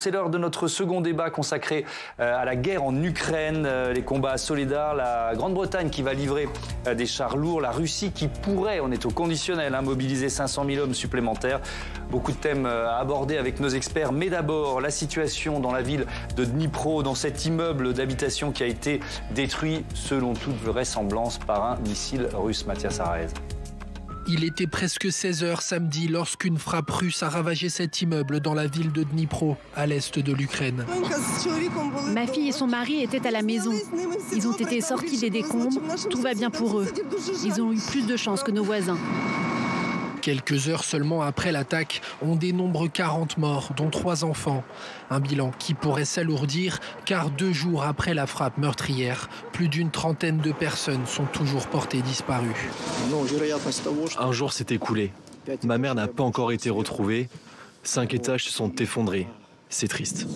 C'est l'heure de notre second débat consacré à la guerre en Ukraine, les combats à Soledar, la Grande-Bretagne qui va livrer des chars lourds, la Russie qui pourrait, on est au conditionnel, mobiliser 500 000 hommes supplémentaires. Beaucoup de thèmes à aborder avec nos experts, mais d'abord la situation dans la ville de Dnipro, dans cet immeuble d'habitation qui a été détruit selon toute vraisemblance par un missile russe. Mathias Araez. Il était presque 16 h samedi lorsqu'une frappe russe a ravagé cet immeuble dans la ville de Dnipro, à l'est de l'Ukraine. Ma fille et son mari étaient à la maison. Ils ont été sortis des décombres, tout va bien pour eux. Ils ont eu plus de chance que nos voisins. Quelques heures seulement après l'attaque, on dénombre 40 morts, dont 3 enfants. Un bilan qui pourrait s'alourdir, car 2 jours après la frappe meurtrière, plus d'une trentaine de personnes sont toujours portées disparues. Un jour s'est écoulé. Ma mère n'a pas encore été retrouvée. 5 étages se sont effondrés. C'est triste.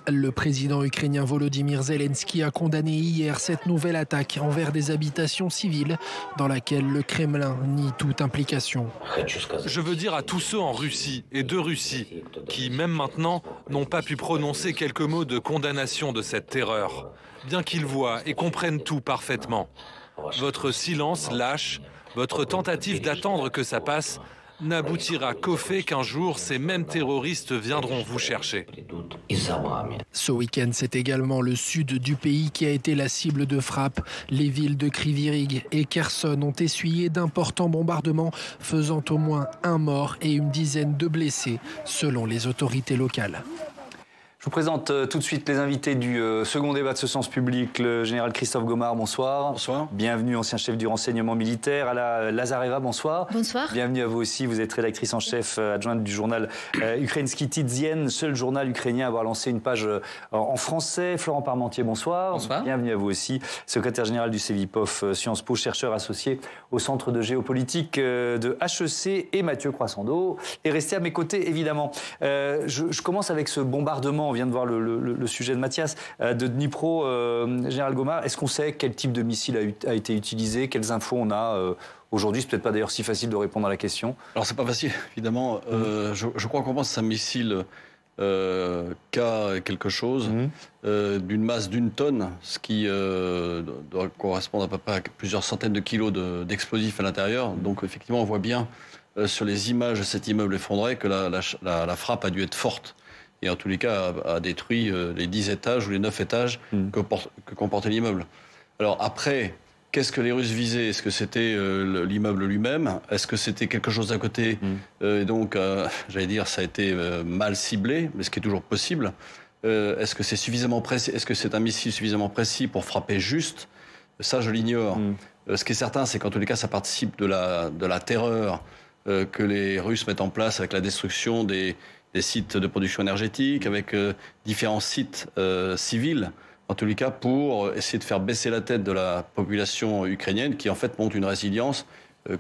Le président ukrainien Volodymyr Zelensky a condamné hier cette nouvelle attaque envers des habitations civiles dans laquelle le Kremlin nie toute implication. Je veux dire à tous ceux en Russie et de Russie qui, même maintenant, n'ont pas pu prononcer quelques mots de condamnation de cette terreur, bien qu'ils voient et comprennent tout parfaitement. Votre silence lâche, votre tentative d'attendre que ça passe, n'aboutira qu'au fait qu'un jour, ces mêmes terroristes viendront vous chercher. Ce week-end, c'est également le sud du pays qui a été la cible de frappes. Les villes de Kryvyi Rih et Kherson ont essuyé d'importants bombardements, faisant au moins 1 mort et une dizaine de blessés, selon les autorités locales. Je vous présente tout de suite les invités du second débat de ce sens public. Le général Christophe Gomard, bonsoir. Bonsoir. Bienvenue, ancien chef du renseignement militaire. Ala Lazareva, bonsoir. Bonsoir. Bienvenue à vous aussi. Vous êtes rédactrice en chef adjointe du journal Ukrainsky Tidzien, seul journal ukrainien à avoir lancé une page en français. Florent Parmentier, bonsoir. Bonsoir. Bienvenue à vous aussi. Secrétaire général du CEVIPOF Sciences Po, chercheur associé au Centre de géopolitique de HEC, et Mathieu Croissando est resté à mes côtés, évidemment. Je commence avec ce bombardement. On vient de voir le sujet de Mathias, de Dnipro. Général Gomard, est-ce qu'on sait quel type de missile a été utilisé? Quelles infos on a aujourd'hui? C'est peut-être pas d'ailleurs si facile de répondre à la question. Alors c'est pas facile, évidemment. Je crois qu'on pense que c'est un missile K quelque chose, d'une masse d'1 tonne, ce qui doit correspondre à peu près à plusieurs centaines de kilos d'explosifs à l'intérieur. Donc effectivement, on voit bien sur les images de cet immeuble effondré que la frappe a dû être forte. Et en tous les cas, a détruit les 10 étages ou les 9 étages que comportait l'immeuble. Alors après, qu'est-ce que les Russes visaient? Est-ce que c'était l'immeuble lui-même? Est-ce que c'était quelque chose à côté? Et donc, j'allais dire, ça a été mal ciblé, mais ce qui est toujours possible. Est-ce que c'est suffisamment précis? Est-ce que c'est un missile suffisamment précis pour frapper juste? Ça, je l'ignore. Ce qui est certain, c'est qu'en tous les cas, ça participe de la terreur que les Russes mettent en place avec la destruction des sites de production énergétique, avec différents sites civils, en tous les cas pour essayer de faire baisser la tête de la population ukrainienne qui en fait montre une résilience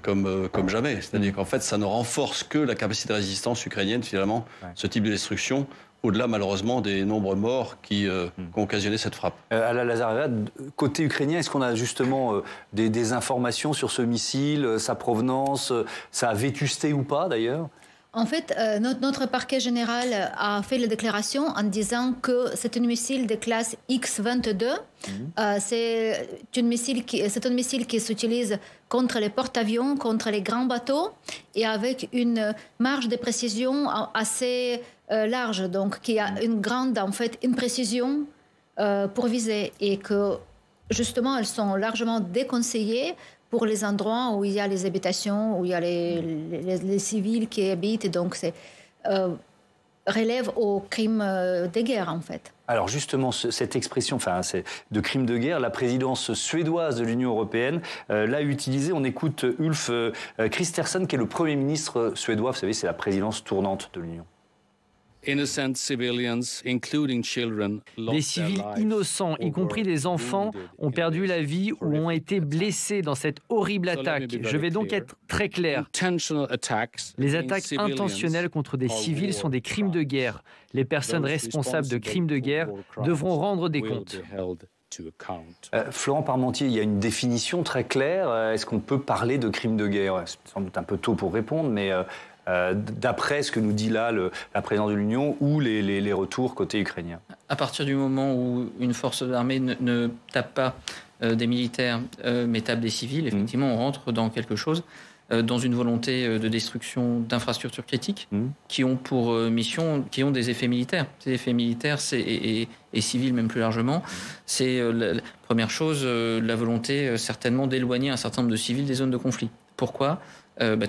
comme jamais. C'est-à-dire qu'en fait ça ne renforce que la capacité de résistance ukrainienne finalement, ce type de destruction, au-delà malheureusement des nombreux morts qui ont occasionné cette frappe. Ala Lazareva, côté ukrainien, est-ce qu'on a justement des informations sur ce missile, sa provenance, sa vétusté ou pas d'ailleurs? En fait, notre parquet général a fait la déclaration en disant que c'est un missile de classe X-22. C'est un missile qui s'utilise contre les porte-avions, contre les grands bateaux, et avec une marge de précision assez large, donc qui a une grande imprécision pour viser, et que justement elles sont largement déconseillées pour les endroits où il y a les habitations, où il y a les civils qui habitent, et donc c'est relève au crime de guerre en fait. Alors justement, cette expression de crime de guerre, la présidence suédoise de l'Union européenne l'a utilisée. On écoute Ulf Kristersson, qui est le Premier ministre suédois. Vous savez, c'est la présidence tournante de l'Union. Des civils innocents, y compris des enfants, ont perdu la vie ou ont été blessés dans cette horrible attaque. Je vais donc être très clair. Les attaques intentionnelles contre des civils sont des crimes de guerre. Les personnes responsables de crimes de guerre devront rendre des comptes. Florent Parmentier, il y a une définition très claire. Est-ce qu'on peut parler de crimes de guerre? C'est sans doute un peu tôt pour répondre, mais d'après ce que nous dit là la présidence de l'Union ou les retours côté ukrainien. À partir du moment où une force armée ne tape pas des militaires, mais tape des civils, effectivement, on rentre dans quelque chose, dans une volonté de destruction d'infrastructures critiques qui ont pour mission, qui ont des effets militaires. Ces effets militaires et civils même plus largement, c'est la première chose, la volonté certainement d'éloigner un certain nombre de civils des zones de conflit. Pourquoi ?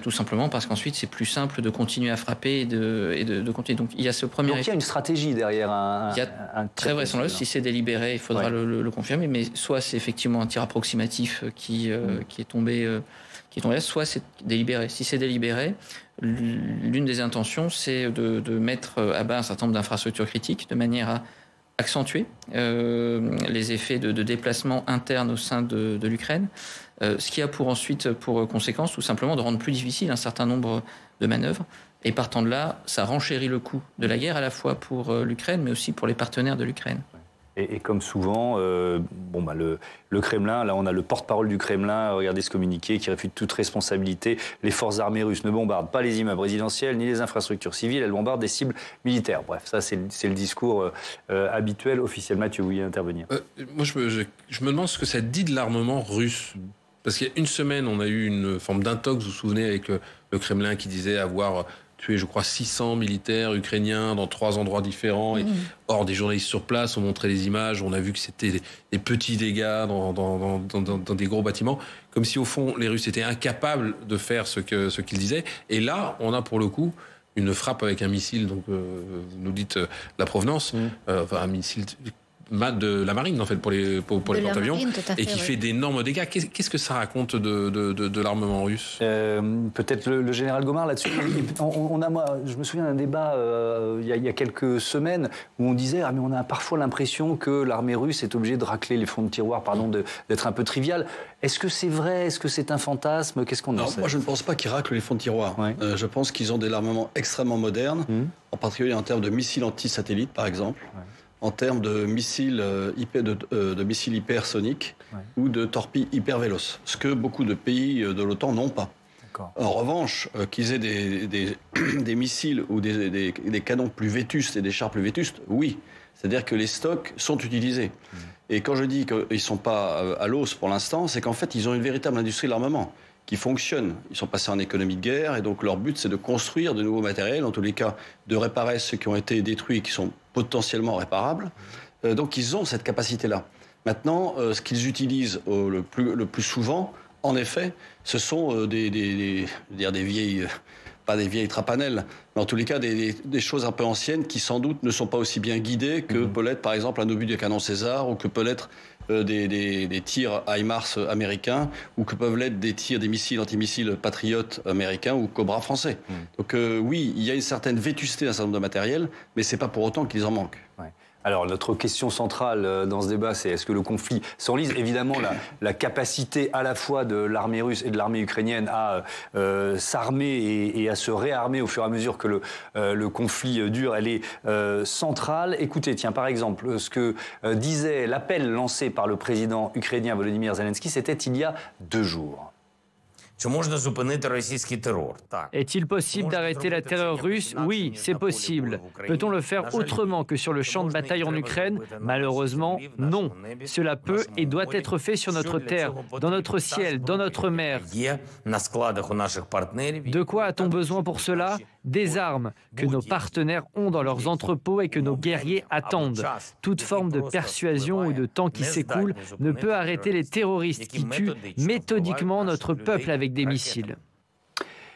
Tout simplement parce qu'ensuite c'est plus simple de continuer à frapper et de continuer. Donc il y a ce premier. Donc il y a une stratégie derrière il y a très vraisemblablement, si c'est délibéré, il faudra le confirmer, mais soit c'est effectivement un tir approximatif qui est tombé là, soit c'est délibéré. Si c'est délibéré, l'une des intentions c'est de mettre à bas un certain nombre d'infrastructures critiques de manière à accentuer les effets de déplacement interne au sein de l'Ukraine. Ce qui a pour conséquence tout simplement de rendre plus difficile un certain nombre de manœuvres. Et partant de là, ça renchérit le coût de la guerre à la fois pour l'Ukraine, mais aussi pour les partenaires de l'Ukraine. Et comme souvent, le Kremlin, là on a le porte-parole du Kremlin, regardez ce communiqué, qui réfute toute responsabilité. Les forces armées russes ne bombardent pas les immeubles résidentiels ni les infrastructures civiles, elles bombardent des cibles militaires. Bref, ça c'est le discours habituel, officiel. Mathieu, vous vouliez intervenir. Moi je me demande ce que ça dit de l'armement russe. Parce qu'il y a une semaine, on a eu une forme d'intox, vous vous souvenez, avec le Kremlin qui disait avoir tué, je crois, 600 militaires ukrainiens dans 3 endroits différents. Et, or, des journalistes sur place ont montré les images, on a vu que c'était des petits dégâts dans des gros bâtiments, comme si, au fond, les Russes étaient incapables de faire ce qu'ils disaient. Et là, on a pour le coup une frappe avec un missile, donc vous nous dites la provenance, un missile de la marine en fait pour les porte-avions et qui fait d'énormes dégâts. Qu'est-ce que ça raconte de l'armement russe? Peut-être le général Gomard là-dessus. Je me souviens d'un débat il y a quelques semaines où on disait mais on a parfois l'impression que l'armée russe est obligée de racler les fonds de tiroir, d'être un peu trivial. Est-ce que c'est vrai? Est-ce que c'est un fantasme? Qu'est-ce qu'on en sait? Moi je ne pense pas qu'ils raclent les fonds de tiroir. Ouais. Je pense qu'ils ont des armements extrêmement modernes, en particulier en termes de missiles anti-satellites par exemple. Ouais. En termes de missiles, missiles hypersoniques ou de torpilles hyper véloces, ce que beaucoup de pays de l'OTAN n'ont pas. En revanche, qu'ils aient des missiles ou des canons plus vétustes et des chars plus vétustes, oui. C'est-à-dire que les stocks sont utilisés. Et quand je dis qu'ils ne sont pas à l'os pour l'instant, c'est qu'en fait, ils ont une véritable industrie de l'armement qui fonctionne. Ils sont passés en économie de guerre et donc leur but, c'est de construire de nouveaux matériels, en tous les cas de réparer ceux qui ont été détruits et qui sont potentiellement réparables. Donc ils ont cette capacité-là. Maintenant, ce qu'ils utilisent le plus souvent, en effet, ce sont des vieilles... pas des vieilles trapanelles, mais en tous les cas des choses un peu anciennes qui sans doute ne sont pas aussi bien guidées que peut l'être par exemple un obus de canon César ou que peut l'être des tirs HIMARS américains ou que peuvent l'être des missiles antimissiles Patriot américains ou Cobra français. Donc oui, il y a une certaine vétusté d'un certain nombre de matériel, mais c'est pas pour autant qu'ils en manquent. Ouais. Alors, notre question centrale dans ce débat, c'est est-ce que le conflit s'enlise? Évidemment, la capacité à la fois de l'armée russe et de l'armée ukrainienne à s'armer et à se réarmer au fur et à mesure que le conflit dure, elle est centrale. Écoutez, tiens, par exemple, ce que disait l'appel lancé par le président ukrainien Volodymyr Zelensky, c'était il y a 2 jours. Est-il possible d'arrêter la terreur russe? Oui, c'est possible. Peut-on le faire autrement que sur le champ de bataille en Ukraine? Malheureusement, non. Cela peut et doit être fait sur notre terre, dans notre ciel, dans notre mer. De quoi a-t-on besoin pour cela? Des armes que nos partenaires ont dans leurs entrepôts et que nos guerriers attendent. Toute forme de persuasion ou de temps qui s'écoule ne peut arrêter les terroristes qui tuent méthodiquement notre peuple avec des missiles.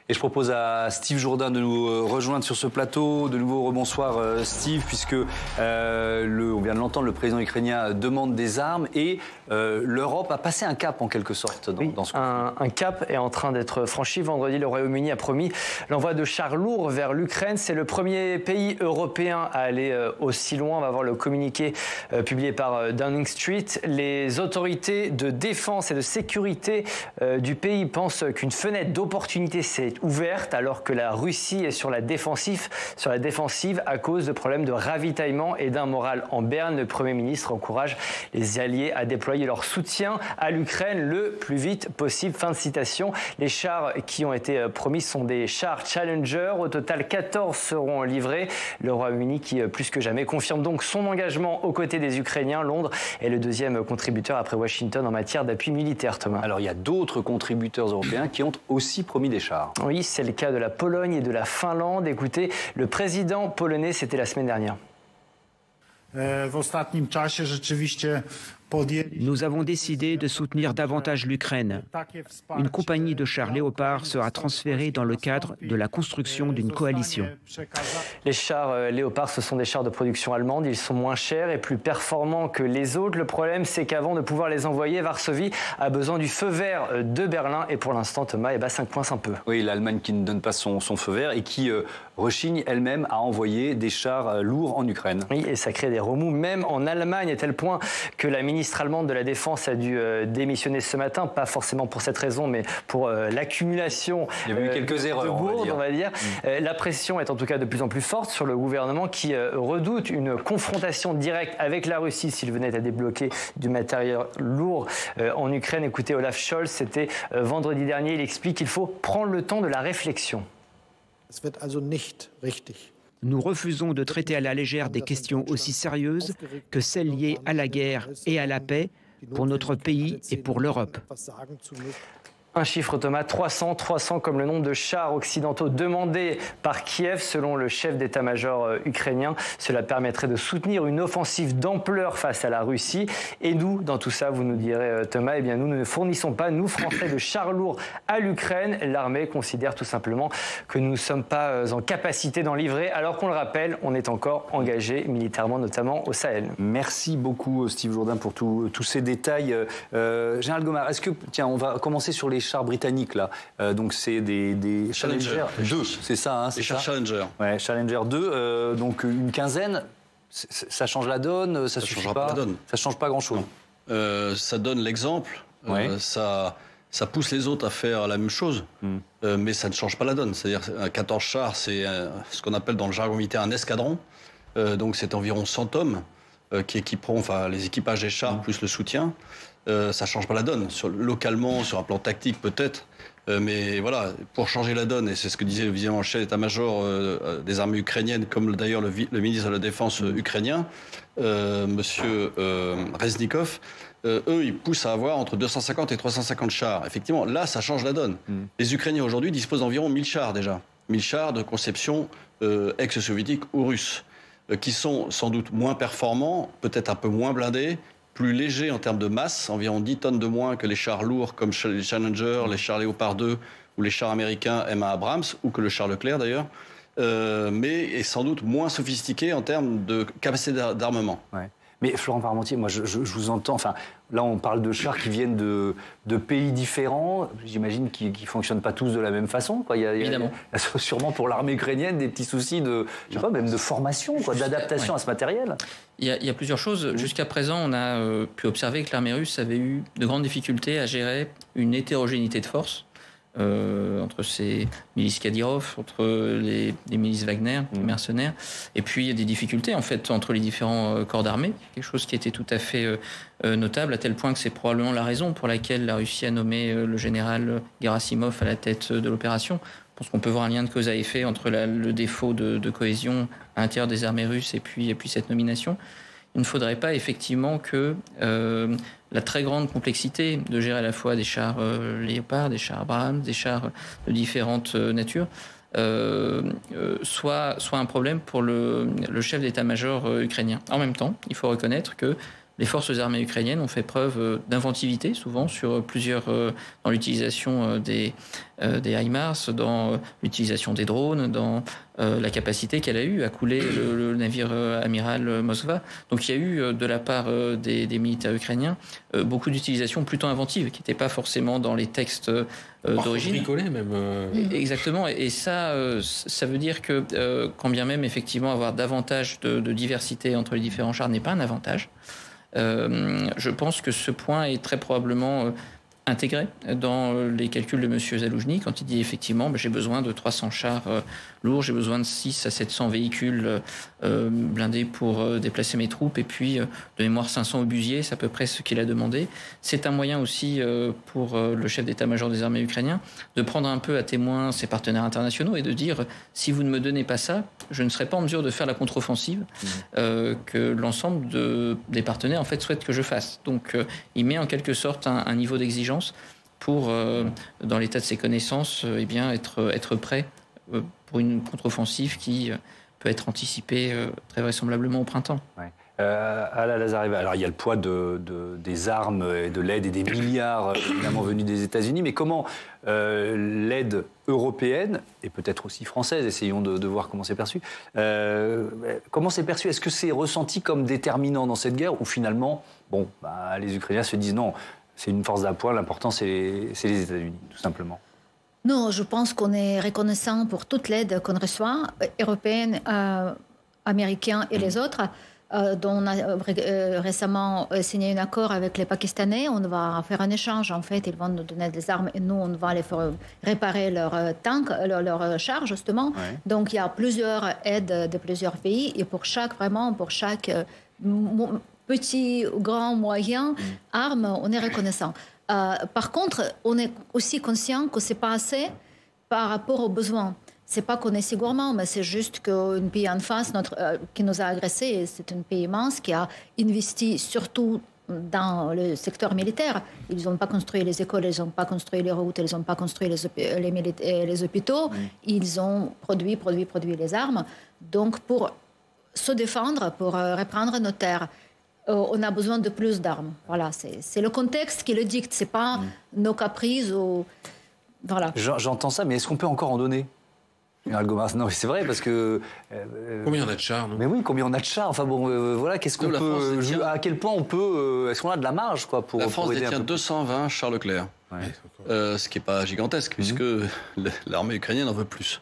Et je propose à Steve Jourdain de nous rejoindre sur ce plateau. De nouveau, rebonsoir Steve, puisque on vient de l'entendre, le président ukrainien demande des armes et l'Europe a passé un cap en quelque sorte dans ce conflit. Un cap est en train d'être franchi. Vendredi, le Royaume-Uni a promis l'envoi de chars lourds vers l'Ukraine. C'est le premier pays européen à aller aussi loin. On va voir le communiqué publié par Downing Street. Les autorités de défense et de sécurité du pays pensent qu'une fenêtre d'opportunité s'est ouverte alors que la Russie est sur la défensive à cause de problèmes de ravitaillement et d'un moral en berne. Le Premier ministre encourage les alliés à déployer leur soutien à l'Ukraine le plus vite possible. Fin de citation. Les chars qui ont été promis sont des chars Challenger. Au total, 14 seront livrés. Le Royaume-Uni qui, plus que jamais, confirme donc son engagement aux côtés des Ukrainiens. Londres est le deuxième contributeur après Washington en matière d'appui militaire, Thomas. Alors, il y a d'autres contributeurs européens qui ont aussi promis des chars. Oui, c'est le cas de la Pologne et de la Finlande. Écoutez, le président polonais, c'était la semaine dernière. Nous avons décidé de soutenir davantage l'Ukraine. Une compagnie de chars Léopard sera transférée dans le cadre de la construction d'une coalition. Les chars Léopard, ce sont des chars de production allemande. Ils sont moins chers et plus performants que les autres. Le problème, c'est qu'avant de pouvoir les envoyer, Varsovie a besoin du feu vert de Berlin. Et pour l'instant, Thomas, 5 points un peu. Oui, l'Allemagne qui ne donne pas son feu vert et qui rechigne elle-même à envoyer des chars lourds en Ukraine. Oui, et ça crée des remous même en Allemagne, à tel point que la ministre allemande de la Défense a dû démissionner ce matin, pas forcément pour cette raison, mais pour l'accumulation Il y avait eu quelques erreurs, de bourdes, on va dire. La pression est en tout cas de plus en plus forte sur le gouvernement qui redoute une confrontation directe avec la Russie s'il venait à débloquer du matériel lourd en Ukraine. Écoutez, Olaf Scholz, c'était vendredi dernier, il explique qu'il faut prendre le temps de la réflexion. Nous refusons de traiter à la légère des questions aussi sérieuses que celles liées à la guerre et à la paix pour notre pays et pour l'Europe. Un chiffre, Thomas, 300 comme le nombre de chars occidentaux demandés par Kiev, selon le chef d'état-major ukrainien. Cela permettrait de soutenir une offensive d'ampleur face à la Russie. Et nous, dans tout ça, vous nous direz, Thomas, eh bien nous ne fournissons pas, nous, Français, de chars lourds à l'Ukraine. L'armée considère tout simplement que nous ne sommes pas en capacité d'en livrer, alors qu'on le rappelle, on est encore engagé militairement, notamment au Sahel. Merci beaucoup, Steve Jourdain, pour tous ces détails. Général Gomard, est-ce que, tiens, on va commencer sur les chars britanniques là, donc c'est des Challenger 2, c'est ça, c'est chars Challenger. Ouais, Challenger 2, donc une quinzaine, ça change la donne, ça suffit pas, ça change pas grand-chose. Ça donne l'exemple, ça pousse les autres à faire la même chose, mais ça ne change pas la donne. C'est-à-dire 14 chars, c'est ce qu'on appelle dans le jargon militaire un escadron, donc c'est environ 100 hommes qui équiperont les équipages des chars plus le soutien. Ça change pas la donne. Localement, sur un plan tactique peut-être, mais voilà, pour changer la donne, et c'est ce que disait évidemment le chef d'état-major des armées ukrainiennes, comme d'ailleurs le ministre de la Défense ukrainien, monsieur Reznikov, eux, ils poussent à avoir entre 250 et 350 chars. Effectivement, là, ça change la donne. Les Ukrainiens aujourd'hui disposent d'environ 1000 chars déjà. 1000 chars de conception ex-soviétique ou russe, qui sont sans doute moins performants, peut-être un peu moins blindés, plus léger en termes de masse, environ 10 tonnes de moins que les chars lourds comme les Challenger, les chars Léopard 2 ou les chars américains M1 Abrams, ou que le char Leclerc d'ailleurs, mais est sans doute moins sophistiqué en termes de capacité d'armement. Ouais. Mais Florent Parmentier, moi je vous entends, enfin là on parle de chars qui viennent de pays différents, j'imagine qu'ils ne fonctionnent pas tous de la même façon. Quoi. Il y a sûrement pour l'armée ukrainienne des petits soucis de, je sais pas, même de formation, d'adaptation à ce matériel. Il y a plusieurs choses. Jusqu'à présent, on a pu observer que l'armée russe avait eu de grandes difficultés à gérer une hétérogénéité de forces entre ces milices Kadyrov, entre les milices Wagner, les mercenaires, et puis il y a des difficultés en fait entre les différents corps d'armée, quelque chose qui était tout à fait notable, à tel point que c'est probablement la raison pour laquelle la Russie a nommé le général Gerasimov à la tête de l'opération. Je pense qu'on peut voir un lien de cause à effet entre le défaut de cohésion à l'intérieur des armées russes et puis cette nomination. Il ne faudrait pas effectivement que la très grande complexité de gérer à la fois des chars Léopard, des chars Abrams, des chars de différentes natures, soit un problème pour le chef d'état-major ukrainien. En même temps, il faut reconnaître que les forces armées ukrainiennes ont fait preuve d'inventivité, souvent sur dans l'utilisation des HIMARS, dans l'utilisation des drones, dans la capacité qu'elle a eue à couler le navire amiral Moskva. Donc il y a eu de la part des militaires ukrainiens beaucoup d'utilisations plutôt inventives, qui n'étaient pas forcément dans les textes d'origine. Bricolé même. Exactement. Et ça veut dire que quand bien même effectivement avoir davantage de diversité entre les différents chars n'est pas un avantage. Je pense que ce point est très probablement intégré dans les calculs de M. Zaloujny quand il dit effectivement j'ai besoin de 300 chars lourds, j'ai besoin de 600 à 700 véhicules blindés pour déplacer mes troupes et puis de mémoire 500 obusiers, c'est à peu près ce qu'il a demandé. C'est un moyen aussi pour le chef d'état-major des armées ukrainiens de prendre un peu à témoin ses partenaires internationaux et de dire si vous ne me donnez pas ça, je ne serai pas en mesure de faire la contre-offensive que l'ensemble des partenaires en fait souhaitent que je fasse. Donc il met en quelque sorte un niveau d'exigence pour, dans l'état de ses connaissances, être prêt pour une contre-offensive qui peut être anticipée très vraisemblablement au printemps. Ouais. Alla Lazareva, alors il y a le poids des armes et de l'aide et des milliards évidemment venus des États-Unis, mais comment l'aide européenne, et peut-être aussi française, essayons de voir comment c'est perçu, est-ce que c'est ressenti comme déterminant dans cette guerre, ou finalement, les Ukrainiens se disent non, c'est une force d'appoint, l'important c'est les États-Unis, tout simplement. Non, je pense qu'on est reconnaissant pour toute l'aide qu'on reçoit, européenne, américaine et les autres, dont on a récemment signé un accord avec les Pakistanais. On va faire un échange, en fait. Ils vont nous donner des armes et nous, on va les faire réparer leurs tanks, leurs chars, justement. Ouais. Donc, il y a plusieurs aides de plusieurs pays et pour chaque petit, grand, moyen, armes, on est reconnaissant. Par contre, on est aussi conscient que ce n'est pas assez par rapport aux besoins. Ce n'est pas qu'on est si gourmand, mais c'est juste qu'un pays en face qui nous a agressés, c'est un pays immense qui a investi surtout dans le secteur militaire. Ils n'ont pas construit les écoles, ils n'ont pas construit les routes, ils n'ont pas construit les hôpitaux. Ils ont produit les armes. Donc, pour se défendre, pour reprendre nos terres, on a besoin de plus d'armes. Voilà, c'est le contexte qui le dicte. C'est pas nos caprices ou voilà. J'entends ça, mais est-ce qu'on peut encore en donner? Non, c'est vrai parce que. Combien on a de chars, non? Mais oui, combien on a de chars? Enfin bon, voilà, qu'est-ce qu'on peut. À quel point on peut. Est-ce qu'on a de la marge, quoi, pour. La France pour aider détient 220 chars Leclerc. Ouais. Ce qui n'est pas gigantesque, puisque l'armée ukrainienne en veut plus.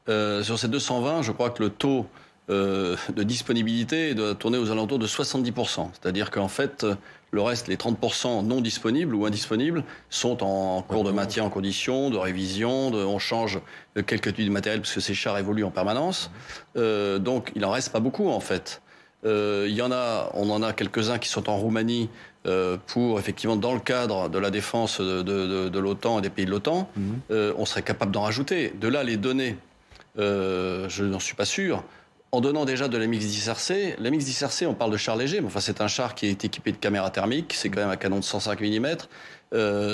Sur ces 220, je crois que le taux de disponibilité doit tourner aux alentours de 70%. C'est-à-dire qu'en fait, le reste, les 30% non disponibles ou indisponibles, sont en cours de maintien en condition, de révision, on change quelques types de matériel parce que ces chars évoluent en permanence. Donc, il n'en reste pas beaucoup, en fait. On en a quelques-uns qui sont en Roumanie pour, effectivement, dans le cadre de la défense de l'OTAN et des pays de l'OTAN. On serait capable d'en rajouter. De là, les données, je n'en suis pas sûr. En donnant déjà de l'MX-10RC, l'MX-10RC, on parle de char léger, mais enfin c'est un char qui est équipé de caméra thermique, c'est quand même un canon de 105 mm.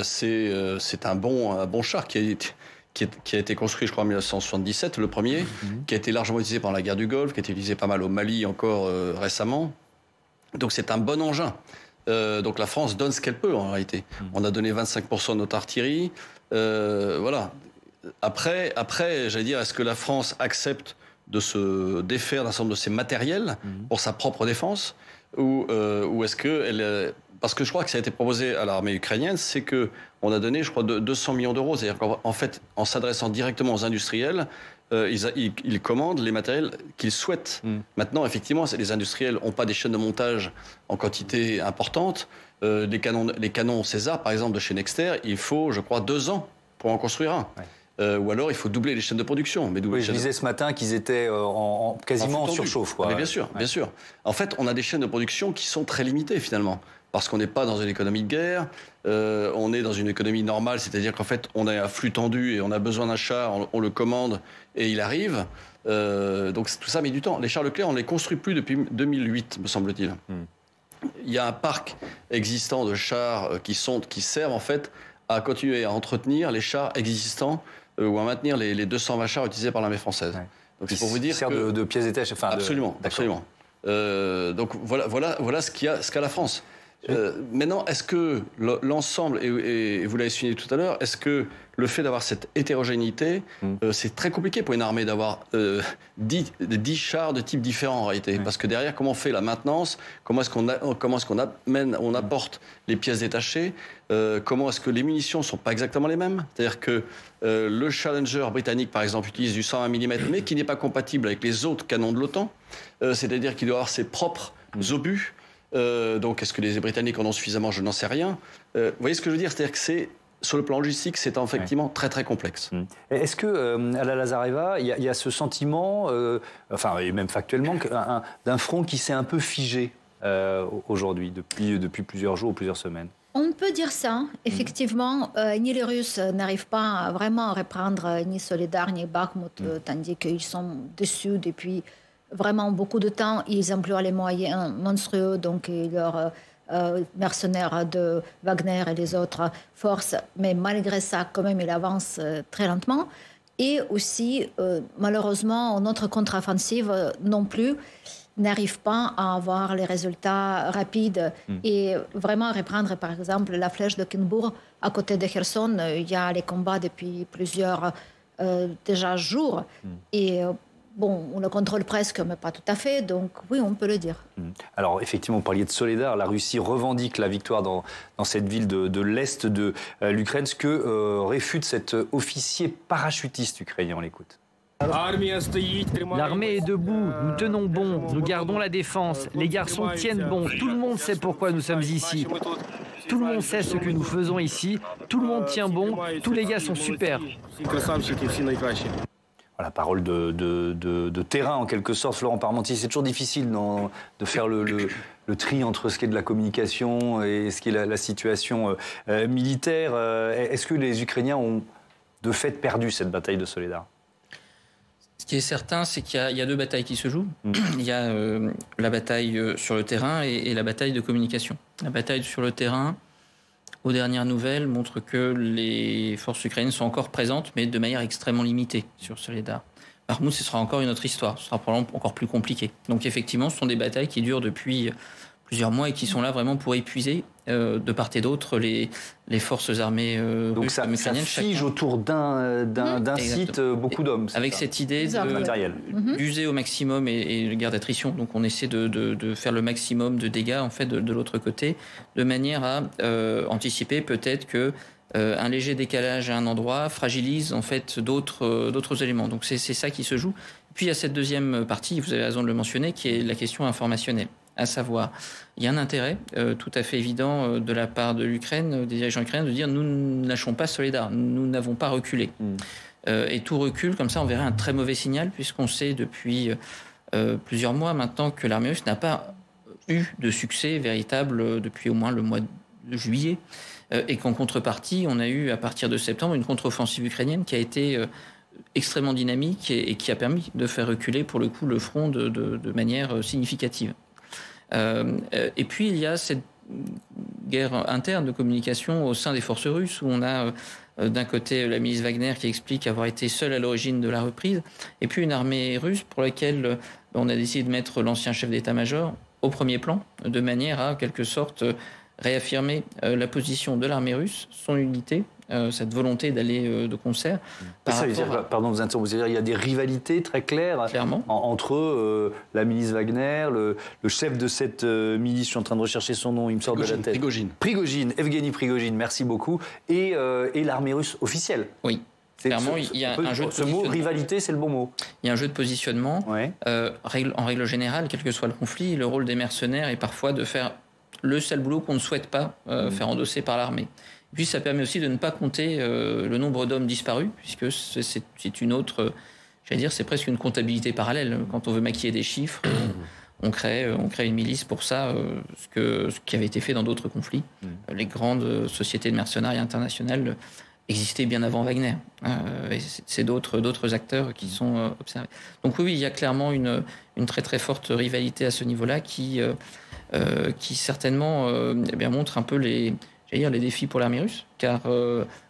C'est un bon char qui a été construit, je crois, en 1977, le premier, qui a été largement utilisé pendant la guerre du Golfe, qui a été utilisé pas mal au Mali encore récemment. Donc c'est un bon engin. Donc la France donne ce qu'elle peut en réalité. On a donné 25% de notre artillerie. Voilà. Après, j'allais dire, est-ce que la France accepte de se défaire d'un certain nombre de ses matériels pour sa propre défense ou est-ce que parce que je crois que ça a été proposé à l'armée ukrainienne, c'est que on a donné, je crois, 200 millions d'euros. C'est-à-dire qu'en fait, en s'adressant directement aux industriels, ils commandent les matériels qu'ils souhaitent. Maintenant, effectivement, les industriels n'ont pas des chaînes de montage en quantité importante. Les canons César, par exemple, de chez Nexter, il faut, je crois, 2 ans pour en construire un. Ouais. Ou alors il faut doubler les chaînes de production. Mais je disais ce matin qu'ils étaient quasiment en surchauffe. Quoi. Mais bien sûr, bien sûr. En fait, on a des chaînes de production qui sont très limitées finalement. Parce qu'on n'est pas dans une économie de guerre, on est dans une économie normale, c'est-à-dire qu'en fait, on est à flux tendu et on a besoin d'un char, on le commande et il arrive. Donc tout ça met du temps. Les chars Leclerc, on ne les construit plus depuis 2008, me semble-t-il. Il y a un parc existant de chars qui servent en fait à continuer à entretenir les chars existants ou à maintenir les 220 chars utilisés par l'armée française. Ouais. Donc c'est pour vous dire que de pièces détachées. Enfin, absolument. Donc voilà ce qu'a la France. Maintenant, est-ce que l'ensemble, et vous l'avez souligné tout à l'heure, est-ce que le fait d'avoir cette hétérogénéité, c'est très compliqué pour une armée d'avoir 10 chars de types différents en réalité. Parce que derrière, comment on fait la maintenance? Comment est-ce qu'on apporte les pièces détachées? Comment est-ce que les munitions ne sont pas exactement les mêmes? C'est-à-dire que le Challenger britannique, par exemple, utilise du 101 mm, mais qui n'est pas compatible avec les autres canons de l'OTAN. C'est-à-dire qu'il doit avoir ses propres obus. Donc, est-ce que les Britanniques en ont suffisamment? Je n'en sais rien. Vous voyez ce que je veux dire? C'est-à-dire que sur le plan logistique, c'est effectivement très, très complexe. Est-ce que, à la Lazareva, il y a ce sentiment, et même factuellement, d'un front qui s'est un peu figé aujourd'hui, depuis plusieurs jours ou plusieurs semaines? On peut dire ça. Effectivement, ni les Russes n'arrivent pas vraiment à reprendre ni Soledar ni Bakhmut, tandis qu'ils sont dessus depuis vraiment beaucoup de temps. Ils emploient les moyens monstrueux, donc leurs mercenaires de Wagner et les autres forces. Mais malgré ça, quand même, ils avancent très lentement. Et aussi, malheureusement, notre contre-offensive non plus n'arrive pas à avoir les résultats rapides et vraiment reprendre, par exemple, la flèche de Kinbourg à côté de Kherson. Il y a les combats depuis plusieurs déjà jours. Et bon, on le contrôle presque, mais pas tout à fait. Donc oui, on peut le dire. Alors effectivement, vous parliez de Soledar. La Russie revendique la victoire dans cette ville de l'Est de l'Ukraine. Ce que réfute cet officier parachutiste ukrainien. On l'écoute. L'armée est debout, nous tenons bon, nous gardons la défense, les garçons tiennent bon, tout le monde sait pourquoi nous sommes ici. Tout le monde sait ce que nous faisons ici, tout le monde tient bon, tous les gars sont super. Voilà, parole de terrain en quelque sorte, Florent Parmentier. C'est toujours difficile de faire le tri entre ce qui est de la communication et ce qui est la situation militaire. Est-ce que les Ukrainiens ont de fait perdu cette bataille de Soledar? Ce qui est certain, c'est qu'il y a deux batailles qui se jouent. Il y a la bataille sur le terrain et la bataille de communication. La bataille sur le terrain, aux dernières nouvelles, montre que les forces ukrainiennes sont encore présentes, mais de manière extrêmement limitée sur Soledar. Bakhmut, ce sera encore une autre histoire. Ce sera probablement encore plus compliqué. Donc effectivement, ce sont des batailles qui durent depuis plusieurs mois et qui sont là vraiment pour épuiser de part et d'autre les forces armées donc ça fige autour d'un site beaucoup d'hommes. Avec cette idée d'user au maximum et de guerre d'attrition. Donc on essaie de faire le maximum de dégâts en fait de l'autre côté, de manière à anticiper peut-être que un léger décalage à un endroit fragilise en fait d'autres éléments. Donc c'est ça qui se joue. Puis il y a cette deuxième partie, vous avez raison de le mentionner, qui est la question informationnelle. À savoir, il y a un intérêt tout à fait évident de la part de l'Ukraine, des dirigeants ukrainiens, de dire nous ne lâchons pas Soledar, nous n'avons pas reculé. Et tout recul, comme ça, on verrait un très mauvais signal, puisqu'on sait depuis plusieurs mois maintenant que l'armée russe n'a pas eu de succès véritable depuis au moins le mois de juillet, et qu'en contrepartie, on a eu à partir de septembre une contre-offensive ukrainienne qui a été extrêmement dynamique et qui a permis de faire reculer pour le coup le front de manière significative. Et puis il y a cette guerre interne de communication au sein des forces russes où on a d'un côté la milice Wagner qui explique avoir été seule à l'origine de la reprise et puis une armée russe pour laquelle on a décidé de mettre l'ancien chef d'état-major au premier plan de manière à quelque sorte réaffirmer la position de l'armée russe, son unité, cette volonté d'aller de concert. Ça veut dire, pardon de vous interrompre, il y a des rivalités très claires entre la milice Wagner, le chef de cette milice, je suis en train de rechercher son nom, il me sort de la tête. Prigojine, Evgeny Prigojine, merci beaucoup, et l'armée russe officielle. Oui. Clairement, il y a un jeu de positionnement. Ce mot, rivalité, c'est le bon mot. Il y a un jeu de positionnement. Ouais. En règle générale, quel que soit le conflit, le rôle des mercenaires est parfois de faire le sale boulot qu'on ne souhaite pas faire endosser par l'armée. Et puis ça permet aussi de ne pas compter le nombre d'hommes disparus, puisque c'est une autre, j'allais dire, c'est presque une comptabilité parallèle. Quand on veut maquiller des chiffres, on crée une milice pour ça, ce qui avait été fait dans d'autres conflits. Les grandes sociétés de mercenariat internationales existaient bien avant Wagner. Et c'est d'autres acteurs qui sont observés. Donc oui, il y a clairement une très très forte rivalité à ce niveau-là qui certainement montre un peu les défis pour l'armée russe, car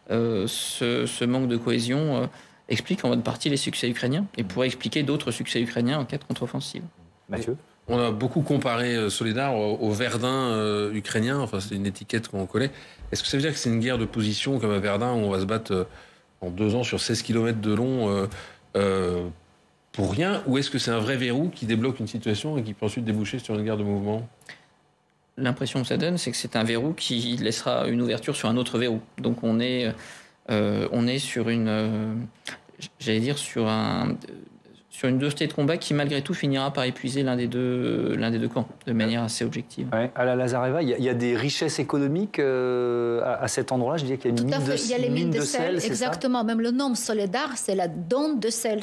ce manque de cohésion explique en bonne partie les succès ukrainiens et pourrait expliquer d'autres succès ukrainiens en cas de contre-offensive. Mathieu ? On a beaucoup comparé Soledar au Verdun ukrainien, enfin c'est une étiquette qu'on connaît. Est-ce que ça veut dire que c'est une guerre de position comme à Verdun où on va se battre en 2 ans sur 16 km de long pour rien, ou est-ce que c'est un vrai verrou qui débloque une situation et qui peut ensuite déboucher sur une guerre de mouvement ? L'impression que ça donne, c'est que c'est un verrou qui laissera une ouverture sur un autre verrou. Donc on est sur sur une dureté de combat qui malgré tout finira par épuiser l'un des deux camps de manière assez objective. Ouais. À la Lazareva, il y a des richesses économiques à cet endroit-là. Je disais qu'il y a une mine de sel. Exactement. Même le nom Soledar, c'est la dent de sel.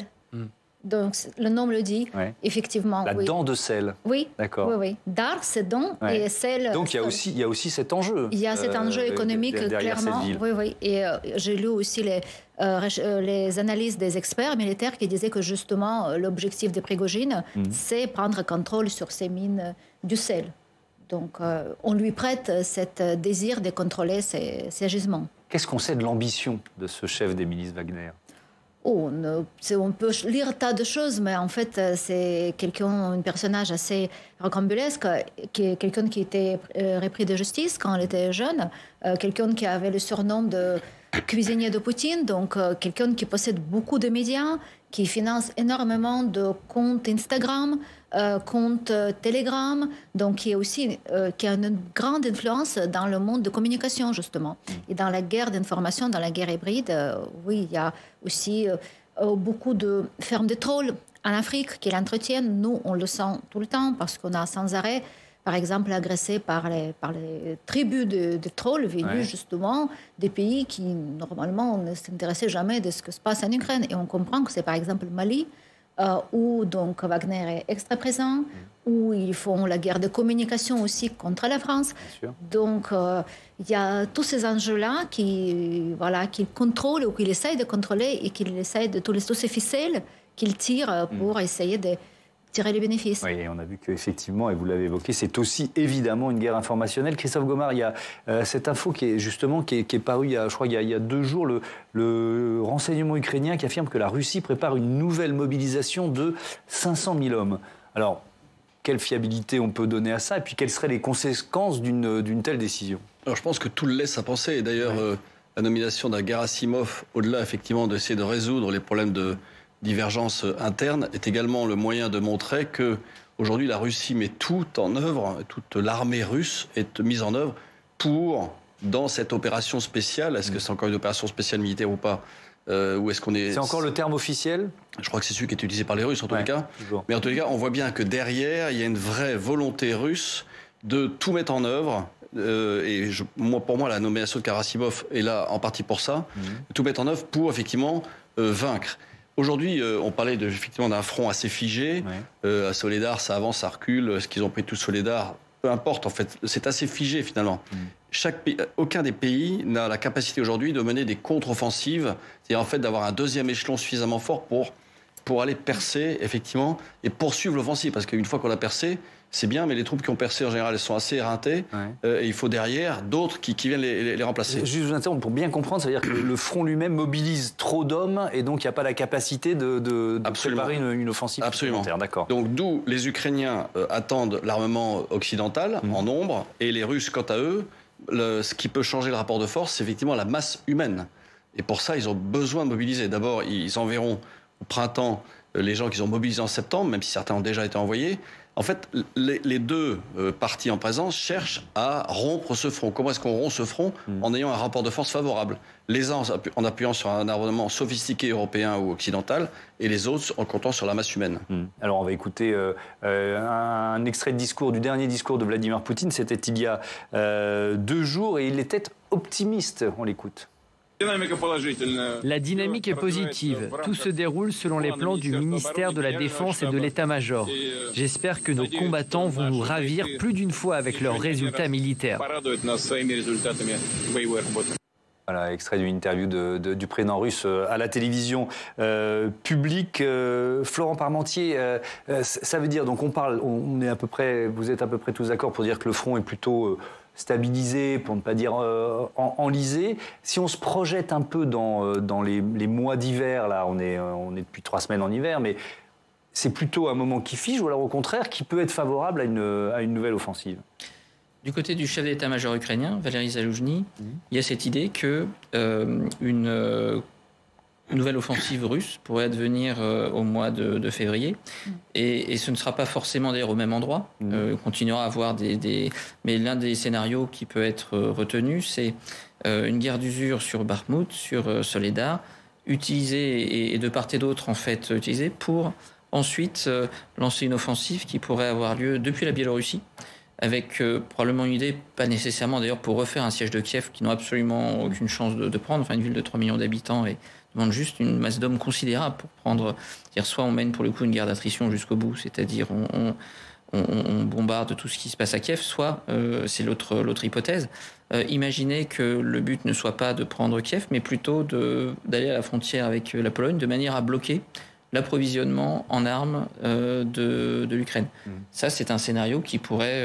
Donc le nom le dit, effectivement. La dent de sel. Oui. D'accord. Oui. Dar, c'est dent et sel. Donc il y a aussi cet enjeu. Il y a cet enjeu économique clairement. Oui. Et j'ai lu aussi les analyses des experts militaires qui disaient que justement l'objectif de Prigojine, c'est prendre contrôle sur ces mines du sel. Donc on lui prête ce désir de contrôler ces gisements. Qu'est-ce qu'on sait de l'ambition de ce chef des milices Wagner ? On peut lire un tas de choses, mais en fait, c'est un personnage assez rocambolesque, quelqu'un qui était repris de justice quand il était jeune, quelqu'un qui avait le surnom de cuisinier de Poutine, donc quelqu'un qui possède beaucoup de médias, qui finance énormément de comptes Instagram, comptes Telegram, donc qui a une grande influence dans le monde de communication, justement. Et dans la guerre d'information, dans la guerre hybride, oui, il y a aussi beaucoup de fermes de trolls en Afrique qui l'entretiennent. Nous, on le sent tout le temps parce qu'on a sans arrêt, par exemple, agressé par les tribus de trolls venus justement des pays qui, normalement, ne s'intéressaient jamais de ce qui se passe en Ukraine. Et on comprend que c'est, par exemple, Mali, où donc Wagner est extra présent, où ils font la guerre de communication aussi contre la France. Donc, il y a tous ces enjeux-là qu'il contrôle ou qu'il essaye de contrôler et qu'il essaye de tous ces ficelles qu'il tire pour essayer de tirer les bénéfices. Oui, et on a vu qu'effectivement, et vous l'avez évoqué, c'est aussi évidemment une guerre informationnelle. Christophe Gomard, il y a cette info qui est parue, il y a 2 jours, le renseignement ukrainien qui affirme que la Russie prépare une nouvelle mobilisation de 500 000 hommes. Alors, quelle fiabilité on peut donner à ça? Et puis, quelles seraient les conséquences d'une telle décision? Alors, je pense que tout le laisse à penser. Et d'ailleurs, la nomination d'un Gerasimov, au-delà effectivement d'essayer de résoudre les problèmes de divergence interne, est également le moyen de montrer que aujourd'hui la Russie met tout en œuvre, toute l'armée russe est mise en œuvre dans cette opération spéciale. Est-ce que c'est encore une opération spéciale militaire ou pas, ou est-ce qu'on est... C'est encore le terme officiel? Je crois que c'est celui qui est utilisé par les Russes en tous les cas. Toujours. Mais en tous les cas, on voit bien que derrière, il y a une vraie volonté russe de tout mettre en œuvre. Pour moi, la nomination de Gerasimov est là en partie pour ça. Tout mettre en œuvre pour effectivement vaincre. Aujourd'hui, on parlait effectivement d'un front assez figé. À Soledar, ça avance, ça recule. Est-ce qu'ils ont pris tout Soledar? Peu importe, en fait. C'est assez figé, finalement. Aucun des pays n'a la capacité aujourd'hui de mener des contre-offensives. C'est-à-dire, en fait, d'avoir un deuxième échelon suffisamment fort pour aller percer, effectivement, et poursuivre l'offensive. Parce qu'une fois qu'on a percé, c'est bien, mais les troupes qui ont percé, en général, elles sont assez éreintées. Et il faut derrière d'autres qui viennent les remplacer. Juste vous interrompre pour bien comprendre, ça veut dire que le front lui-même mobilise trop d'hommes et donc il n'y a pas la capacité de préparer une offensive supplémentaire. D'accord. Donc d'où les Ukrainiens attendent l'armement occidental en nombre, et les Russes, quant à eux, ce qui peut changer le rapport de force, c'est effectivement la masse humaine. Et pour ça, ils ont besoin de mobiliser. D'abord, ils enverront au printemps les gens qu'ils ont mobilisés en septembre, même si certains ont déjà été envoyés. En fait, les deux parties en présence cherchent à rompre ce front. Comment est-ce qu'on rompt ce front? En ayant un rapport de force favorable. Les uns en appuyant sur un armement sophistiqué européen ou occidental, et les autres en comptant sur la masse humaine. Alors on va écouter un extrait du dernier discours de Vladimir Poutine. C'était il y a 2 jours et il était optimiste. On l'écoute. La dynamique est positive. Tout se déroule selon les plans du ministère de la Défense et de l'État-major. J'espère que nos combattants vont nous ravir plus d'une fois avec leurs résultats militaires. Voilà, extrait d'une interview du président russe à la télévision publique. Florent Parmentier, ça veut dire, donc vous êtes à peu près tous d'accord pour dire que le front est plutôt stabilisé, pour ne pas dire enlisé. Si on se projette un peu dans les mois d'hiver, là, on est depuis 3 semaines en hiver, mais c'est plutôt un moment qui fige, ou alors au contraire, qui peut être favorable à une nouvelle offensive? Du côté du chef d'état-major ukrainien, Valery Zaloujny, il y a cette idée que une nouvelle offensive russe pourrait advenir au mois de février. Et ce ne sera pas forcément d'ailleurs au même endroit. On continuera à avoir mais l'un des scénarios qui peut être retenu, c'est une guerre d'usure sur Bakhmout, sur Soledar, utilisée et de part et d'autre en fait utilisée pour Ensuite, lancer une offensive qui pourrait avoir lieu depuis la Biélorussie, avec probablement une idée, pas nécessairement d'ailleurs pour refaire un siège de Kiev qui n'ont absolument aucune chance de prendre, enfin une ville de 3 millions d'habitants et demande juste une masse d'hommes considérable pour prendre, c'est-à-dire soit on mène pour le coup une guerre d'attrition jusqu'au bout, c'est-à-dire on bombarde tout ce qui se passe à Kiev, soit c'est l'autre hypothèse. Imaginez que le but ne soit pas de prendre Kiev, mais plutôt d'aller à la frontière avec la Pologne de manière à bloquer l'approvisionnement en armes de l'Ukraine. Ça, c'est un scénario qui pourrait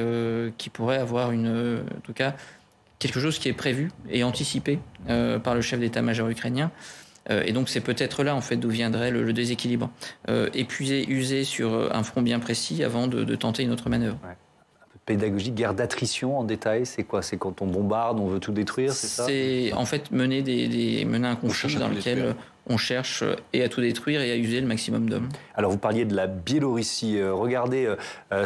avoir en tout cas, quelque chose qui est prévu et anticipé par le chef d'état-major ukrainien. Et donc, c'est peut-être là, en fait, d'où viendrait le déséquilibre. User sur un front bien précis avant de tenter une autre manœuvre. Ouais. Pédagogique, guerre d'attrition en détail, c'est quoi? C'est quand on bombarde, on veut tout détruire, c'est ça? C'est en fait mener un conflit dans lequel on cherche et à tout détruire et à user le maximum d'hommes. Alors vous parliez de la Biélorussie. Regardez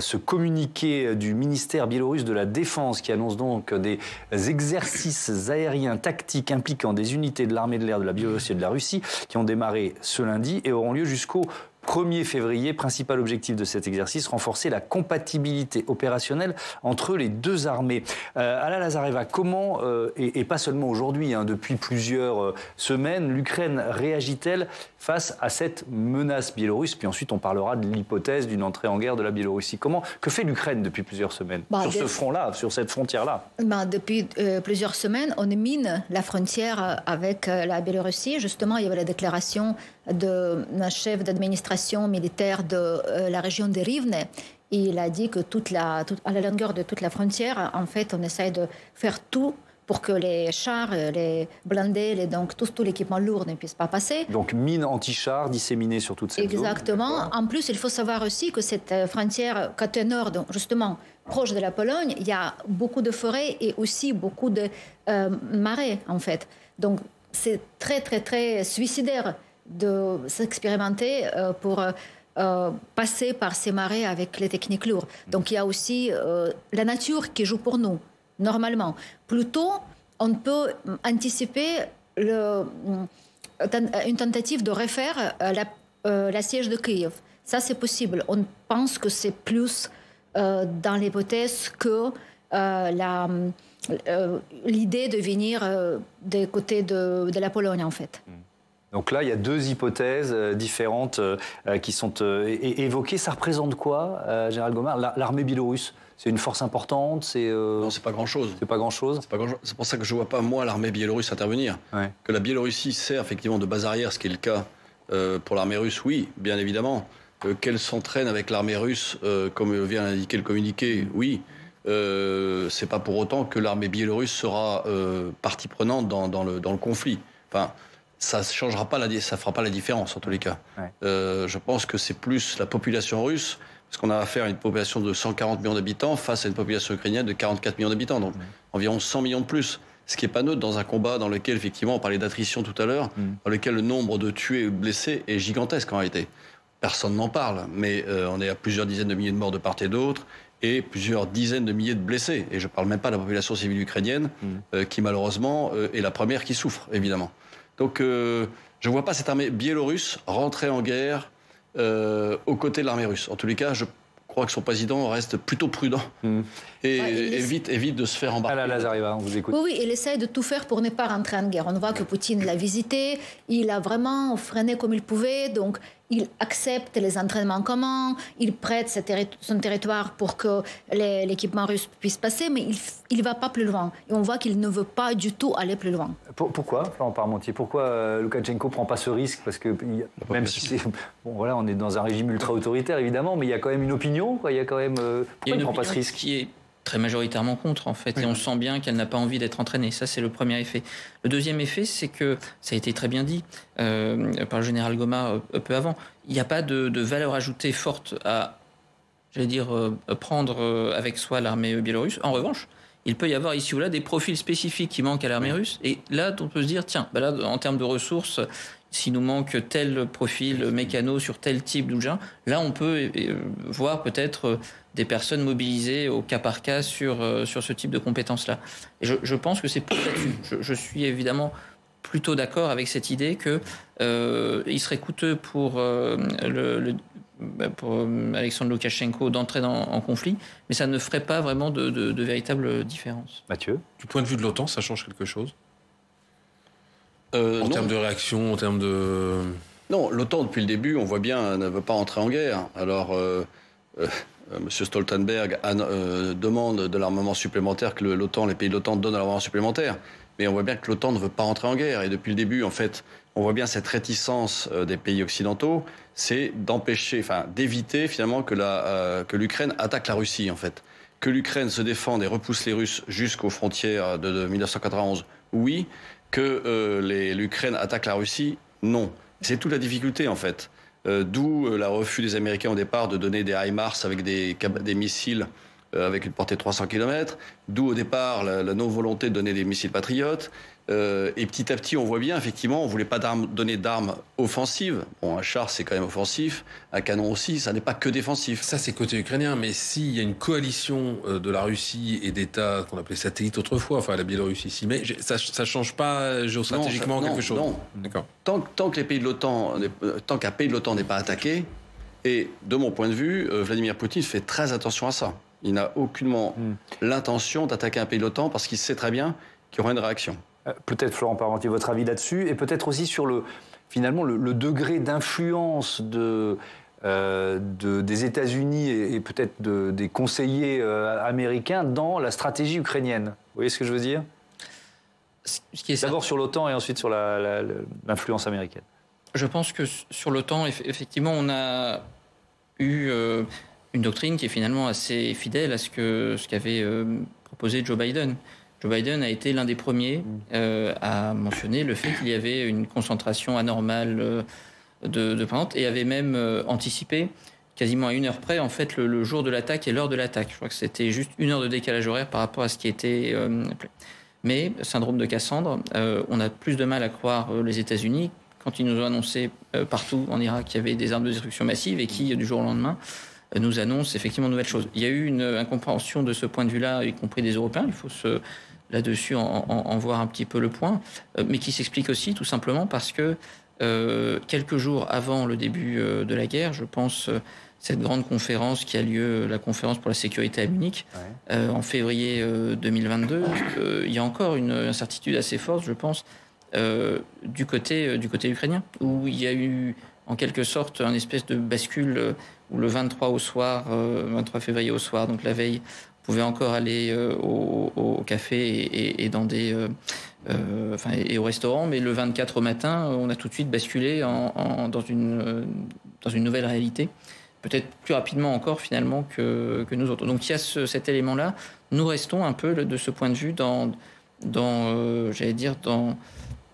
ce communiqué du ministère biélorusse de la Défense qui annonce donc des exercices aériens tactiques impliquant des unités de l'armée de l'air de la Biélorussie et de la Russie qui ont démarré ce lundi et auront lieu jusqu'au 1er février. Principal objectif de cet exercice, renforcer la compatibilité opérationnelle entre les deux armées. Alla Lazareva, comment, et pas seulement aujourd'hui, depuis plusieurs semaines, l'Ukraine réagit-elle face à cette menace biélorusse? Puis ensuite, on parlera de l'hypothèse d'une entrée en guerre de la Biélorussie. Que fait l'Ukraine depuis plusieurs semaines sur ce front-là, sur cette frontière-là? Depuis plusieurs semaines, on mine la frontière avec la Biélorussie. Justement, il y avait la déclaration d'un chef d'administration militaire de la région de Rivne. Il a dit que à la longueur de toute la frontière, en fait, on essaie de faire tout pour que les chars, les blindés, donc tout l'équipement lourd ne puisse pas passer. Donc mines anti-chars disséminées sur toute cette zone. Exactement. En plus, il faut savoir aussi que cette frontière côté nord, justement proche de la Pologne, il y a beaucoup de forêts et aussi beaucoup de marais, en fait. Donc c'est très, très, très suicidaire de s'expérimenter pour passer par ces marais avec les techniques lourdes. Donc il y a aussi la nature qui joue pour nous, normalement. Plutôt, on peut anticiper une tentative de refaire la siège de Kiev. Ça, c'est possible. On pense que c'est plus dans l'hypothèse que l'idée de venir des côtés de la Pologne, en fait. Donc là, il y a deux hypothèses différentes qui sont évoquées. Ça représente quoi, Général Gomard? L'armée biélorusse, c'est une force importante? Non, c'est pas grand-chose. C'est pas grand-chose. C'est pour ça que je vois pas, moi, l'armée biélorusse intervenir. Ouais. Que la Biélorussie sert effectivement de base arrière, ce qui est le cas pour l'armée russe, oui, bien évidemment. Qu'elle s'entraîne avec l'armée russe, comme vient d'indiquer le communiqué, oui. C'est pas pour autant que l'armée biélorusse sera partie prenante dans le conflit. Enfin, ça changera pas ça fera pas la différence en tous les cas. Ouais. Je pense que c'est plus la population russe, parce qu'on a affaire à une population de 140 millions d'habitants face à une population ukrainienne de 44 millions d'habitants, donc environ 100 millions de plus. Ce qui n'est pas neutre dans un combat dans lequel, effectivement, on parlait d'attrition tout à l'heure, dans lequel le nombre de tués et blessés est gigantesque en réalité. Personne n'en parle, mais on est à plusieurs dizaines de milliers de morts de part et d'autre, et plusieurs dizaines de milliers de blessés. Et je ne parle même pas de la population civile ukrainienne, qui malheureusement est la première qui souffre, évidemment. Donc je ne vois pas cette armée biélorusse rentrer en guerre aux côtés de l'armée russe. En tous les cas, je crois que son président reste plutôt prudent et évite de se faire embarquer. Alla Lazareva, on vous écoute. Oui, il essaie de tout faire pour ne pas rentrer en guerre. On voit que Poutine l'a visité, il a vraiment freiné comme il pouvait, donc il accepte les entraînements communs, il prête son territoire pour que l'équipement russe puisse passer, mais il ne va pas plus loin. Et on voit qu'il ne veut pas du tout aller plus loin. Pourquoi, Florent Parmentier, pourquoi Loukachenko ne prend pas ce risque? Parce que même si voilà, on est dans un régime ultra-autoritaire, évidemment, mais il y a quand même une opinion, quoi. Il y a quand même... pourquoi il ne prend pas ce risque? Qui est très majoritairement contre, en fait, et on sent bien qu'elle n'a pas envie d'être entraînée. Ça, c'est le premier effet. Le deuxième effet, c'est que, ça a été très bien dit par le général Gomard peu avant, il n'y a pas de valeur ajoutée forte à, j'allais dire, prendre avec soi l'armée biélorusse. En revanche, il peut y avoir ici ou là des profils spécifiques qui manquent à l'armée russe, et là, on peut se dire, tiens, là, en termes de ressources, s'il nous manque tel profil mécano sur tel type d'engin, là, on peut voir peut-être des personnes mobilisées au cas par cas sur ce type de compétences-là. Et je pense que c'est plus là-dessus. Je suis évidemment plutôt d'accord avec cette idée qu'il serait coûteux pour pour Alexandre Loukachenko d'entrer en conflit, mais ça ne ferait pas vraiment de véritable différence. Mathieu ? Du point de vue de l'OTAN, ça change quelque chose en termes de réaction, en termes de... Non, l'OTAN, depuis le début, on voit bien, ne veut pas entrer en guerre. Alors, M. Stoltenberg demande de l'armement supplémentaire, que les pays de l'OTAN donnent de l'armement supplémentaire. Mais on voit bien que l'OTAN ne veut pas entrer en guerre. Et depuis le début, en fait, on voit bien cette réticence des pays occidentaux, c'est d'éviter finalement que l'Ukraine attaque la Russie, en fait. Que l'Ukraine se défende et repousse les Russes jusqu'aux frontières de 1991, oui. Que l'Ukraine attaque la Russie, non. C'est toute la difficulté, en fait. D'où le refus des Américains au départ de donner des HIMARS avec des missiles avec une portée de 300 km. D'où au départ la non-volonté de donner des missiles patriotes. Et petit à petit, on voit bien, effectivement, on ne voulait pas donner d'armes offensives. Bon, un char, c'est quand même offensif. Un canon aussi, ça n'est pas que défensif. Ça, c'est côté ukrainien. Mais s'il y a une coalition de la Russie et d'États qu'on appelait satellites autrefois, enfin la Biélorussie ici, mais ça ne change pas géostratégiquement quelque chose. Non. D'accord. Tant que les pays de l'OTAN, tant qu'un pays de l'OTAN n'est pas attaqué, et de mon point de vue, Vladimir Poutine fait très attention à ça. Il n'a aucunement l'intention d'attaquer un pays de l'OTAN parce qu'il sait très bien qu'il y aura une réaction. Peut-être, Florent Parmentier, votre avis là-dessus, et peut-être aussi sur le degré d'influence des États-Unis et peut-être des conseillers américains dans la stratégie ukrainienne. Vous voyez ce que je veux dire ? D'abord sur l'OTAN et ensuite sur l'influence américaine. Je pense que sur l'OTAN, effectivement, on a eu une doctrine qui est finalement assez fidèle à ce qu'avait proposé Joe Biden. Joe Biden a été l'un des premiers à mentionner le fait qu'il y avait une concentration anormale de plantes et avait même anticipé quasiment à 1 heure près en fait le jour de l'attaque et l'heure de l'attaque. Je crois que c'était juste 1 heure de décalage horaire par rapport à ce qui était mais syndrome de Cassandre, on a plus de mal à croire les États-Unis quand ils nous ont annoncé partout en Irak qu'il y avait des armes de destruction massive et qui du jour au lendemain nous annoncent effectivement de nouvelles choses. Il y a eu une incompréhension de ce point de vue-là, y compris des Européens. Il faut là-dessus en voir un petit peu le point, mais qui s'explique aussi tout simplement parce que quelques jours avant le début de la guerre, je pense cette grande conférence qui a lieu, la conférence pour la sécurité à Munich, en février 2022, il y a encore une incertitude assez forte, je pense, du côté ukrainien, où il y a eu en quelque sorte une espèce de bascule où le 23 février au soir, donc la veille, pouvait encore aller au café et dans et au restaurant, mais le 24 au matin, on a tout de suite basculé dans une nouvelle réalité, peut-être plus rapidement encore finalement que nous autres. Donc il y a cet élément-là. Nous restons un peu de ce point de vue dans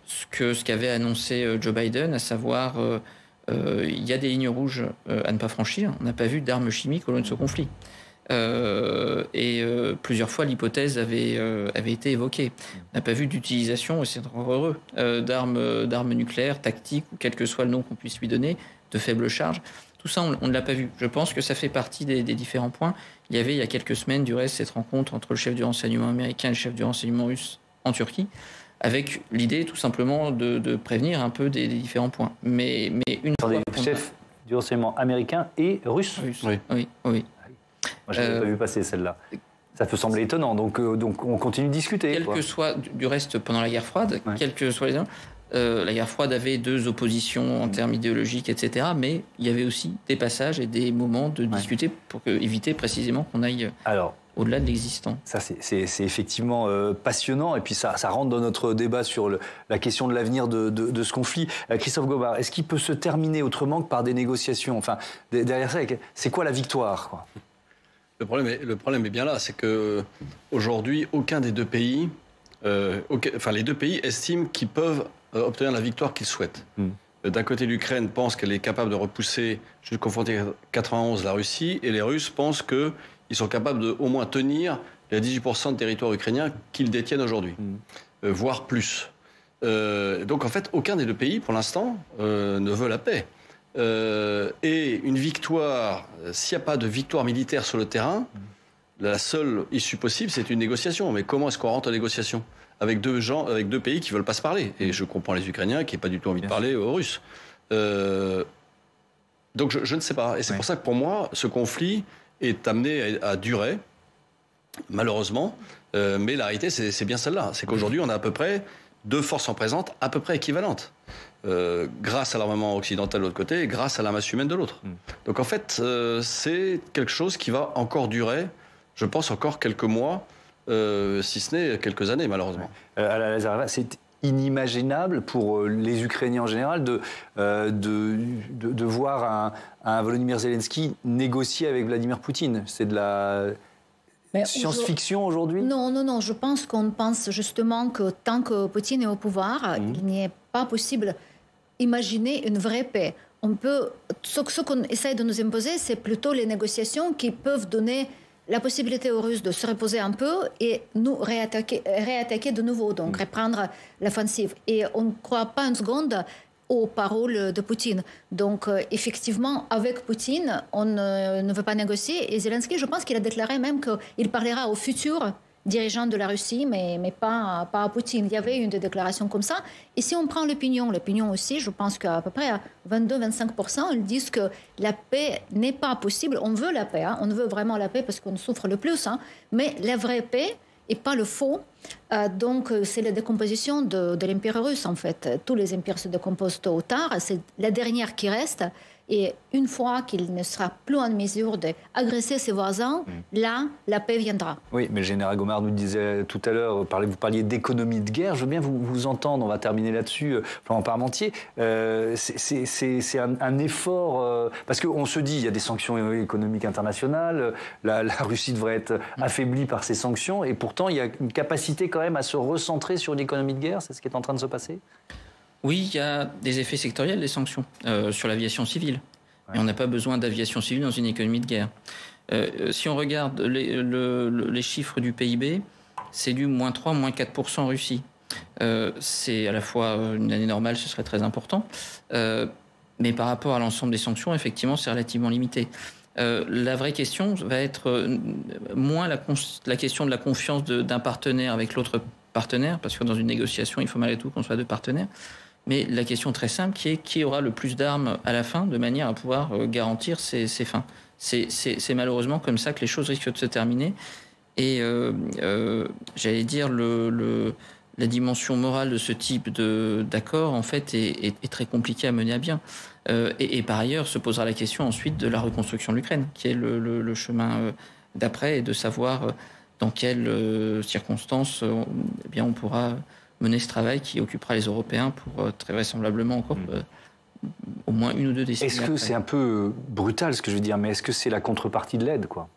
ce qu'avait annoncé Joe Biden, à savoir il y a des lignes rouges à ne pas franchir. On n'a pas vu d'armes chimiques au long de ce conflit. Plusieurs fois l'hypothèse avait été évoquée. On n'a pas vu d'utilisation, et c'est heureux, d'armes nucléaires, tactiques, ou quel que soit le nom qu'on puisse lui donner, de faible charge. Tout ça, on ne l'a pas vu. Je pense que ça fait partie des différents points. Il y a quelques semaines, du reste, cette rencontre entre le chef du renseignement américain et le chef du renseignement russe en Turquie, avec l'idée tout simplement de prévenir un peu des différents points. Mais une fois... Chef du renseignement américain et russe. Oui. Moi, je n'avais pas vu passer celle-là. Ça peut sembler étonnant, donc on continue de discuter. Quel que soit, du reste, pendant la guerre froide, quel que soit la guerre froide avait deux oppositions en termes idéologiques, etc. Mais il y avait aussi des passages et des moments de discuter pour éviter précisément qu'on aille au-delà de l'existant. Ça, c'est effectivement passionnant, et puis ça rentre dans notre débat sur la question de l'avenir de ce conflit. Christophe Gobard, est-ce qu'il peut se terminer autrement que par des négociations ? Enfin, derrière ça, c'est quoi la victoire, quoi ? Le problème est bien là, c'est que aujourd'hui, aucun des deux pays, les deux pays estiment qu'ils peuvent obtenir la victoire qu'ils souhaitent. D'un côté, l'Ukraine pense qu'elle est capable de repousser jusqu'aux frontières 91 la Russie, et les Russes pensent qu'ils sont capables de au moins tenir les 18% de territoire ukrainien qu'ils détiennent aujourd'hui, voire plus. Donc en fait, aucun des deux pays, pour l'instant, ne veut la paix. Et une victoire, s'il n'y a pas de victoire militaire sur le terrain, la seule issue possible, c'est une négociation. Mais comment est-ce qu'on rentre en négociation avec deux pays qui ne veulent pas se parler ? Et je comprends les Ukrainiens qui n'ont pas du tout envie de parler aux Russes. Donc je ne sais pas. Et c'est pour ça que pour moi, ce conflit est amené à durer, malheureusement. Mais la réalité, c'est bien celle-là. C'est qu'aujourd'hui, on a à peu près 2 forces en présence à peu près équivalentes. Grâce à l'armement occidental de l'autre côté et grâce à la masse humaine de l'autre. Donc en fait, c'est quelque chose qui va encore durer, je pense, encore quelques mois, si ce n'est quelques années, malheureusement. Alla Lazareva, c'est inimaginable pour les Ukrainiens en général de voir un Volodymyr Zelensky négocier avec Vladimir Poutine. C'est de la science-fiction aujourd'hui? Non. Je pense qu'on pense justement que tant que Poutine est au pouvoir, il n'est pas possible d'imaginer une vraie paix. Ce qu'on essaie de nous imposer, c'est plutôt les négociations qui peuvent donner la possibilité aux Russes de se reposer un peu et nous réattaquer de nouveau, donc reprendre l'offensive. Et on ne croit pas une seconde aux paroles de Poutine. Donc, effectivement, avec Poutine, on ne veut pas négocier. Et Zelensky, je pense qu'il a déclaré même qu'il parlera au futur dirigeant de la Russie, mais pas à Poutine. Il y avait une déclaration comme ça. Et si on prend l'opinion aussi, je pense qu'à peu près à 22-25%, ils disent que la paix n'est pas possible. On veut la paix, on veut vraiment la paix parce qu'on souffre le plus, mais la vraie paix et pas le faux. Donc, c'est la décomposition de l'Empire russe, en fait. Tous les empires se décomposent tôt ou tard. C'est la dernière qui reste. Et une fois qu'il ne sera plus en mesure d'agresser ses voisins, là, la paix viendra. Oui, mais le général Gomard nous disait tout à l'heure, vous parliez d'économie de guerre. Je veux bien vous entendre, on va terminer là-dessus. Florent Parmentier, c'est un effort, parce qu'on se dit, il y a des sanctions économiques internationales, la Russie devrait être affaiblie par ces sanctions, et pourtant, il y a une capacité quand même à se recentrer sur une économie de guerre. C'est ce qui est en train de se passer? Oui, il y a des effets sectoriels des sanctions sur l'aviation civile. Et on n'a pas besoin d'aviation civile dans une économie de guerre. Si on regarde les chiffres du PIB, c'est du moins 3, moins 4% en Russie. C'est à la fois une année normale, ce serait très important. Mais par rapport à l'ensemble des sanctions, effectivement, c'est relativement limité. La vraie question va être moins la question de la confiance d'un partenaire avec l'autre partenaire, parce que dans une négociation, il faut malgré tout qu'on soit 2 partenaires. Mais la question très simple qui est qui aura le plus d'armes à la fin de manière à pouvoir garantir ses fins. C'est malheureusement comme ça que les choses risquent de se terminer. Et j'allais dire, la dimension morale de ce type d'accord, en fait, est très compliquée à mener à bien. Et par ailleurs, se posera la question ensuite de la reconstruction de l'Ukraine, qui est le chemin d'après, et de savoir dans quelles circonstances on pourra mener ce travail qui occupera les Européens pour très vraisemblablement encore au moins 1 ou 2 décennies. Est-ce que c'est un peu brutal ce que je veux dire, mais est-ce que c'est la contrepartie de l'aide, quoi?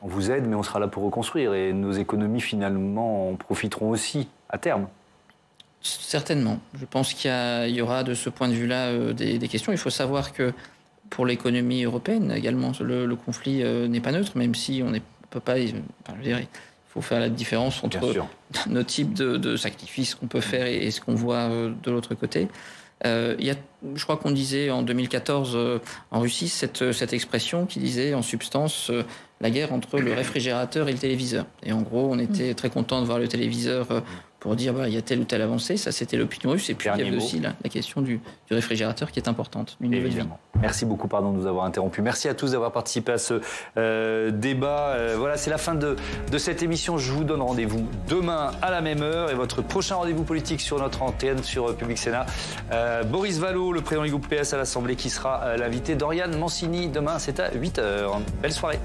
On vous aide, mais on sera là pour reconstruire, et nos économies finalement en profiteront aussi à terme. Certainement. Je pense qu'il y aura de ce point de vue-là des questions. Il faut savoir que pour l'économie européenne également, le conflit n'est pas neutre, même si on ne peut pas... je veux dire, il faut faire la différence entre nos types de sacrifices qu'on peut faire et ce qu'on voit de l'autre côté. Je crois qu'on disait en 2014 en Russie cette expression qui disait en substance la guerre entre le réfrigérateur et le téléviseur. Et en gros, on était très content de voir le téléviseur pour dire il y a telle ou telle avancée. Ça, c'était l'opinion russe. Et puis, il y avait aussi la question du réfrigérateur qui est importante. Évidemment. Merci beaucoup, de nous avoir interrompus. Merci à tous d'avoir participé à ce débat. Voilà, c'est la fin de cette émission. Je vous donne rendez-vous demain à la même heure. Et votre prochain rendez-vous politique sur notre antenne, sur Public Sénat. Boris Vallaud, le président du groupe PS à l'Assemblée, qui sera l'invité d'Oriane Mancini. Demain, c'est à 8h. Belle soirée.